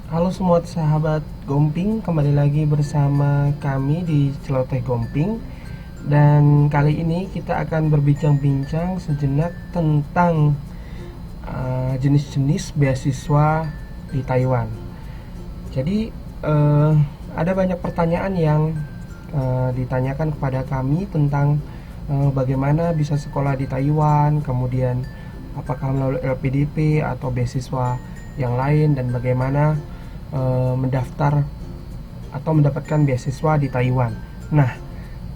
Halo semua sahabat Gomping, kembali lagi bersama kami di Celoteh Gomping. Dan kali ini kita akan berbincang-bincang sejenak tentang jenis-jenis beasiswa di Taiwan. Jadi ada banyak pertanyaan yang ditanyakan kepada kami tentang bagaimana bisa sekolah di Taiwan, kemudian apakah melalui LPDP atau beasiswa yang lain, dan bagaimana mendaftar atau mendapatkan beasiswa di Taiwan. Nah,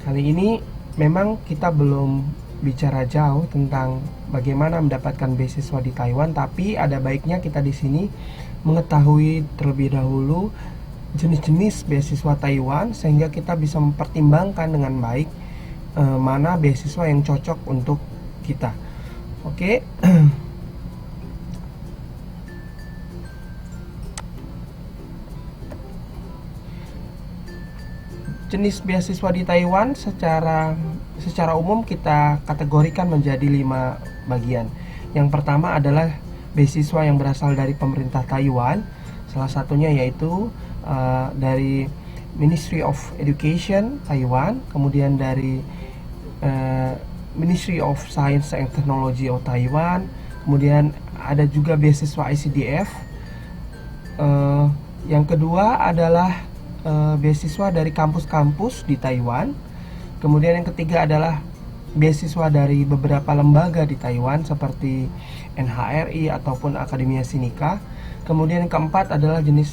kali ini memang kita belum bicara jauh tentang bagaimana mendapatkan beasiswa di Taiwan, tapi ada baiknya kita di sini mengetahui terlebih dahulu jenis-jenis beasiswa Taiwan sehingga kita bisa mempertimbangkan dengan baik mana beasiswa yang cocok untuk kita. Oke. Jenis beasiswa di Taiwan secara umum kita kategorikan menjadi 5 bagian. Yang pertama adalah beasiswa yang berasal dari pemerintah Taiwan. Salah satunya yaitu dari Ministry of Education Taiwan, kemudian dari Ministry of Science and Technology of Taiwan, kemudian ada juga beasiswa ICDF. Yang kedua adalah beasiswa dari kampus-kampus di Taiwan. Kemudian yang ketiga adalah beasiswa dari beberapa lembaga di Taiwan seperti NHRI ataupun Akademia Sinica. Kemudian yang keempat adalah jenis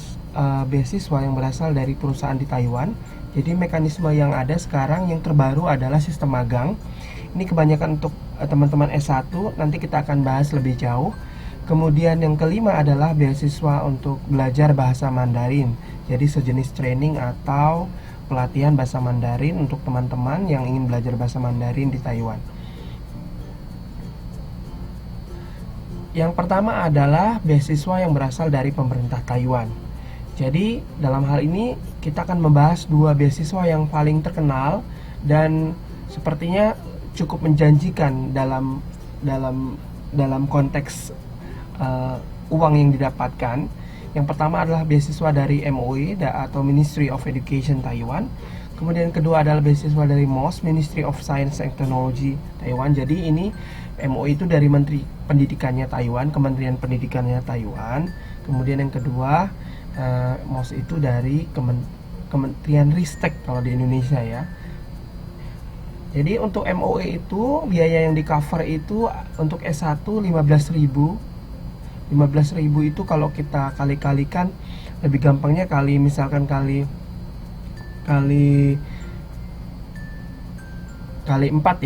beasiswa yang berasal dari perusahaan di Taiwan. Jadi mekanisme yang ada sekarang yang terbaru adalah sistem magang. Ini kebanyakan untuk teman-teman S1, nanti kita akan bahas lebih jauh. Kemudian yang kelima adalah beasiswa untuk belajar bahasa Mandarin. Jadi sejenis training atau pelatihan bahasa Mandarin untuk teman-teman yang ingin belajar bahasa Mandarin di Taiwan. Yang pertama adalah beasiswa yang berasal dari pemerintah Taiwan. Jadi dalam hal ini kita akan membahas dua beasiswa yang paling terkenal dan sepertinya cukup menjanjikan dalam konteks uang yang didapatkan. Yang pertama adalah beasiswa dari MOE atau Ministry of Education Taiwan. Kemudian yang kedua adalah beasiswa dari MOS, Ministry of Science and Technology Taiwan. Jadi ini MOE itu dari Menteri Pendidikannya Taiwan, Kementerian Pendidikannya Taiwan. Kemudian yang kedua MOS itu dari Kementerian Ristek kalau di Indonesia ya. Jadi untuk MOE itu biaya yang di cover itu untuk S1 15.000 itu kalau kita kali-kalikan, lebih gampangnya misalkan kali 4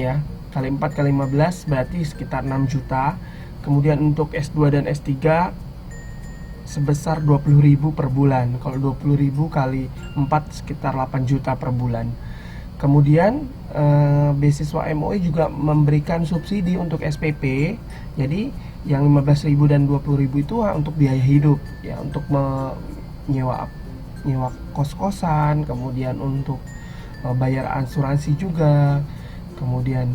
ya. Kali 4 kali 15 berarti sekitar 6 juta. Kemudian untuk S2 dan S3 sebesar 20.000 per bulan. Kalau 20.000 kali 4 sekitar 8 juta per bulan. Kemudian beasiswa MOE juga memberikan subsidi untuk SPP. Jadi yang 15.000 dan 20.000 itu untuk biaya hidup ya, untuk nyewa kos-kosan, kemudian untuk bayar asuransi juga, kemudian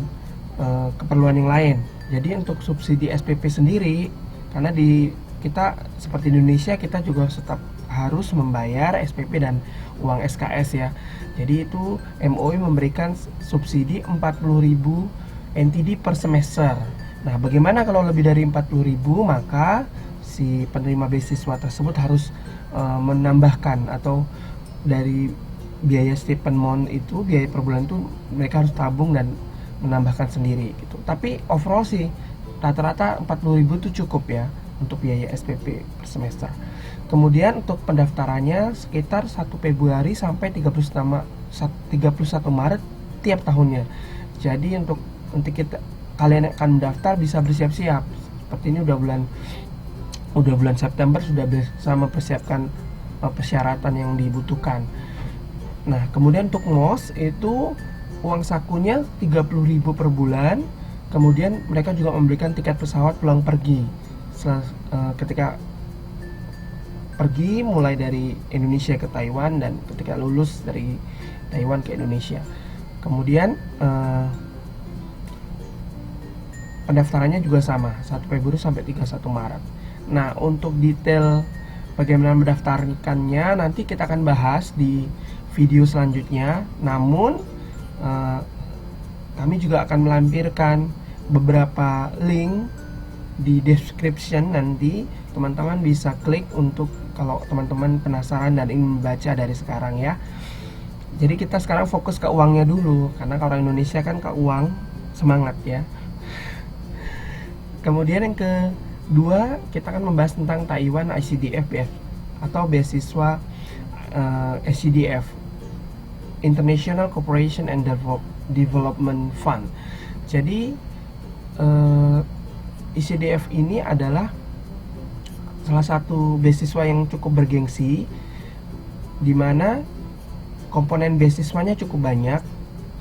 keperluan yang lain. Jadi untuk subsidi SPP sendiri, karena di kita seperti Indonesia kita juga tetap harus membayar SPP dan uang SKS ya. Jadi itu MOE memberikan subsidi 40.000 NTD per semester. Nah, bagaimana kalau lebih dari 40.000, maka si penerima beasiswa tersebut harus menambahkan, atau dari biaya stipend itu, biaya per bulan itu mereka harus tabung dan menambahkan sendiri gitu. Tapi overall sih rata-rata 40.000 itu cukup ya untuk biaya SPP per semester. Kemudian untuk pendaftarannya sekitar 1 Februari sampai 31 Maret tiap tahunnya. Jadi untuk nanti kalian akan mendaftar bisa bersiap-siap. Seperti ini udah bulan September sudah bisa mempersiapkan persyaratan yang dibutuhkan. Nah, kemudian untuk MOS itu uang sakunya 30.000 per bulan. Kemudian mereka juga memberikan tiket pesawat pulang pergi. Ketika pergi mulai dari Indonesia ke Taiwan dan ketika lulus dari Taiwan ke Indonesia. Kemudian pendaftarannya juga sama, 1 Februari sampai 31 Maret. Nah, untuk detail bagaimana mendaftarkannya nanti kita akan bahas di video selanjutnya. Namun kami juga akan melampirkan beberapa link di description, nanti teman-teman bisa klik untuk kalau teman-teman penasaran dan ingin membaca dari sekarang ya. Jadi kita sekarang fokus ke uangnya dulu, karena kalau orang Indonesia kan ke uang, semangat ya. Kemudian yang kedua, kita akan membahas tentang Taiwan ICDF atau beasiswa ICDF, International Cooperation and Development Fund. Jadi ICDF ini adalah salah satu beasiswa yang cukup bergengsi, di mana komponen beasiswanya cukup banyak,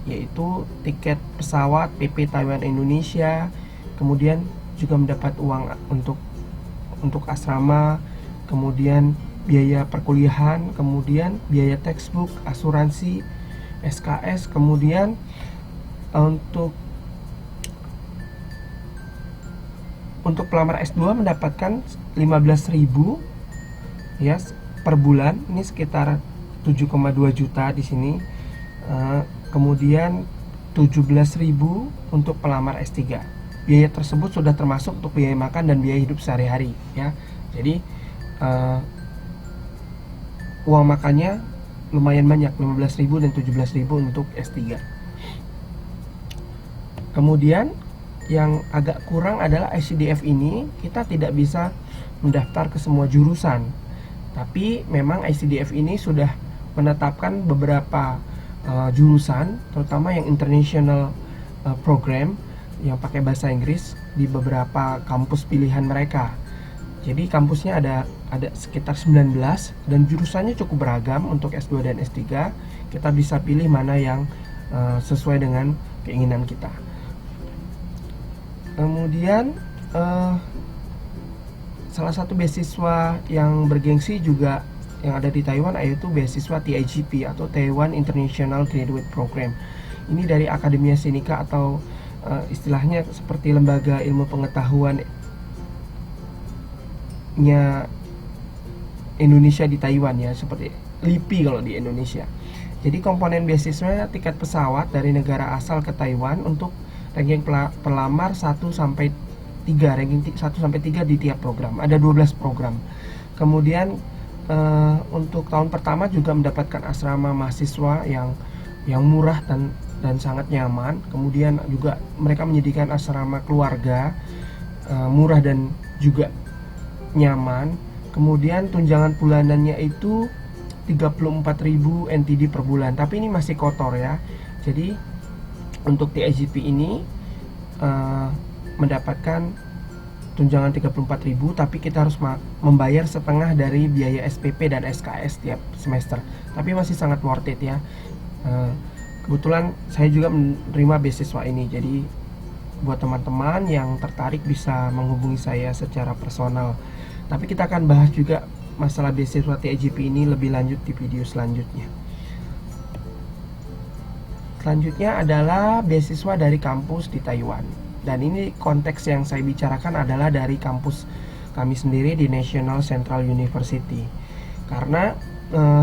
yaitu tiket pesawat PP Taiwan Indonesia, kemudian juga mendapat uang untuk asrama, kemudian biaya perkuliahan, kemudian biaya textbook, asuransi, SKS, kemudian untuk pelamar S2 mendapatkan 15.000 ya per bulan, ini sekitar 7,2 juta di sini. Kemudian 17.000 untuk pelamar S3. Biaya tersebut sudah termasuk untuk biaya makan dan biaya hidup sehari-hari ya. Jadi uang makannya lumayan banyak, 15.000 dan 17.000 untuk S3. Kemudian yang agak kurang adalah ICDF ini kita tidak bisa mendaftar ke semua jurusan, tapi memang ICDF ini sudah menetapkan beberapa jurusan, terutama yang international program yang pakai bahasa Inggris di beberapa kampus pilihan mereka. Jadi kampusnya ada sekitar 19 dan jurusannya cukup beragam. Untuk S2 dan S3 kita bisa pilih mana yang sesuai dengan keinginan kita. Kemudian salah satu beasiswa yang bergengsi juga yang ada di Taiwan yaitu beasiswa TIGP atau Taiwan International Graduate Program. Ini dari Akademia Sinica atau istilahnya seperti lembaga ilmu pengetahuannya Indonesia di Taiwan ya, seperti LIPI kalau di Indonesia. Jadi komponen beasiswanya tiket pesawat dari negara asal ke Taiwan untuk ranking pelamar 1 sampai 3, ranking 1 sampai 3 di tiap program. Ada 12 program. Kemudian untuk tahun pertama juga mendapatkan asrama mahasiswa yang murah dan sangat nyaman. Kemudian juga mereka menyediakan asrama keluarga murah dan juga nyaman. Kemudian tunjangan bulanannya itu 34.000 NTD per bulan. Tapi ini masih kotor ya. Jadi untuk TIGP ini mendapatkan tunjangan 34.000, tapi kita harus membayar setengah dari biaya SPP dan SKS tiap semester. Tapi masih sangat worth it ya. Kebetulan saya juga menerima beasiswa ini. Jadi buat teman-teman yang tertarik bisa menghubungi saya secara personal. Tapi kita akan bahas juga masalah beasiswa TIGP ini lebih lanjut di video selanjutnya. Selanjutnya adalah beasiswa dari kampus di Taiwan. Dan ini konteks yang saya bicarakan adalah dari kampus kami sendiri di National Central University. Karena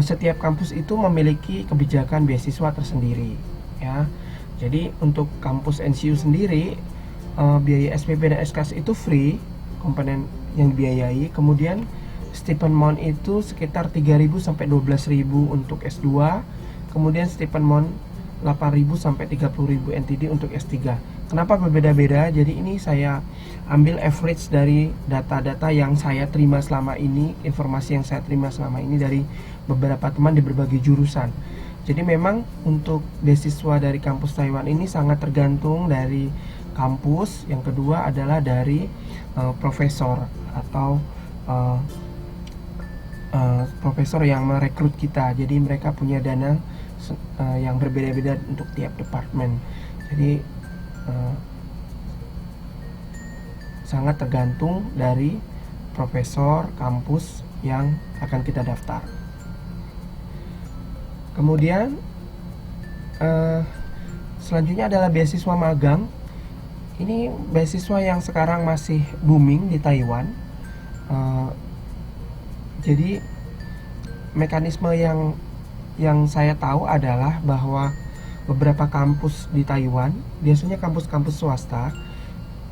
setiap kampus itu memiliki kebijakan beasiswa tersendiri ya. Jadi untuk kampus NCU sendiri biaya SPP dan SKS itu free, komponen yang dibiayai. Kemudian stipend itu sekitar 3.000 sampai 12.000 untuk S2. Kemudian stipend 8.000 sampai 30.000 NTD untuk S3. Kenapa berbeda-beda? Jadi ini saya ambil average dari data-data yang saya terima selama ini, informasi yang saya terima selama ini dari beberapa teman di berbagai jurusan. Jadi memang untuk beasiswa dari kampus Taiwan ini sangat tergantung dari kampus. Yang kedua adalah dari profesor atau profesor yang merekrut kita. Jadi mereka punya dana yang berbeda-beda untuk tiap departemen. Jadi sangat tergantung dari profesor kampus yang akan kita daftar. Kemudian selanjutnya adalah beasiswa magang. Ini beasiswa yang sekarang masih booming di Taiwan. Jadi mekanisme yang saya tahu adalah bahwa beberapa kampus di Taiwan, biasanya kampus-kampus swasta,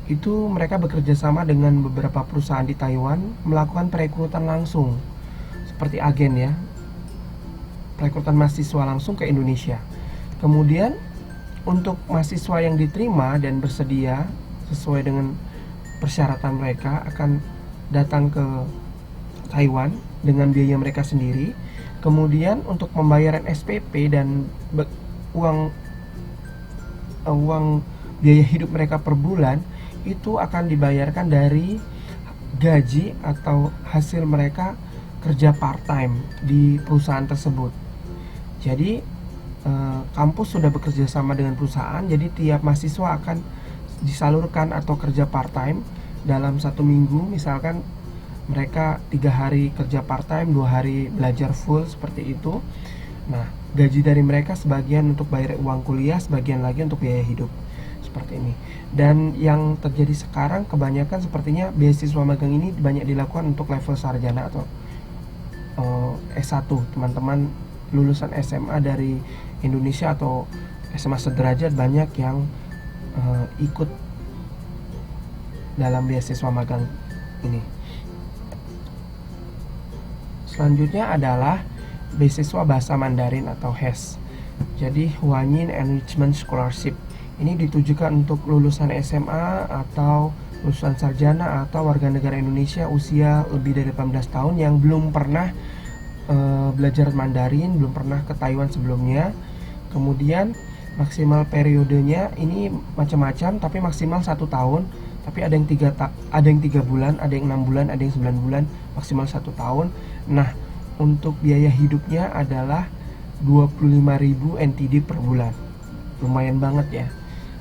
itu mereka bekerja sama dengan beberapa perusahaan di Taiwan melakukan perekrutan langsung seperti agen ya, perekrutan mahasiswa langsung ke Indonesia. Kemudian untuk mahasiswa yang diterima dan bersedia sesuai dengan persyaratan mereka akan datang ke Taiwan dengan biaya mereka sendiri. Kemudian untuk pembayaran SPP dan uang biaya hidup mereka per bulan itu akan dibayarkan dari gaji atau hasil mereka kerja part-time di perusahaan tersebut. Jadi kampus sudah bekerja sama dengan perusahaan, jadi tiap mahasiswa akan disalurkan atau kerja part-time dalam 1 minggu. Misalkan mereka 3 hari kerja part-time, 2 hari belajar full, seperti itu. Nah, gaji dari mereka sebagian untuk bayar uang kuliah, sebagian lagi untuk biaya hidup, seperti ini. Dan yang terjadi sekarang kebanyakan sepertinya beasiswa magang ini banyak dilakukan untuk level sarjana atau S1. Teman-teman lulusan SMA dari Indonesia atau SMA sederajat banyak yang ikut dalam beasiswa magang ini. Selanjutnya adalah beasiswa bahasa Mandarin atau HES. Jadi Huanyin Enrichment Scholarship. Ini ditujukan untuk lulusan SMA atau lulusan sarjana atau warga negara Indonesia usia lebih dari 18 tahun yang belum pernah belajar Mandarin, belum pernah ke Taiwan sebelumnya. Kemudian maksimal periodenya ini macam-macam, tapi maksimal 1 tahun. Tapi ada yang 3 bulan, ada yang 6 bulan, ada yang 9 bulan, maksimal 1 tahun. Nah, untuk biaya hidupnya adalah 25.000 NTD per bulan. Lumayan banget ya.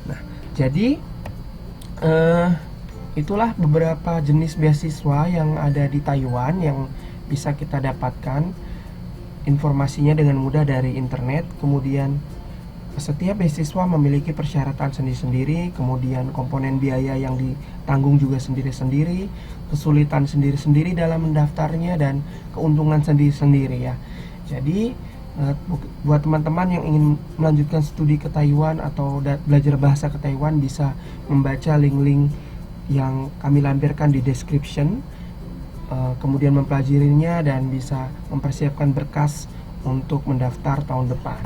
Nah, jadi itulah beberapa jenis beasiswa yang ada di Taiwan yang bisa kita dapatkan informasinya dengan mudah dari internet. Kemudian setiap beasiswa memiliki persyaratan sendiri-sendiri, kemudian komponen biaya yang ditanggung juga sendiri-sendiri, kesulitan sendiri-sendiri dalam mendaftarnya, dan keuntungan sendiri-sendiri ya. Jadi buat teman-teman yang ingin melanjutkan studi ke Taiwan atau belajar bahasa ke Taiwan bisa membaca link-link yang kami lampirkan di description, kemudian mempelajarinya dan bisa mempersiapkan berkas untuk mendaftar tahun depan.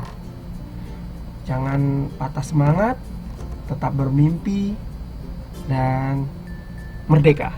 Jangan patah semangat, tetap bermimpi, dan merdeka.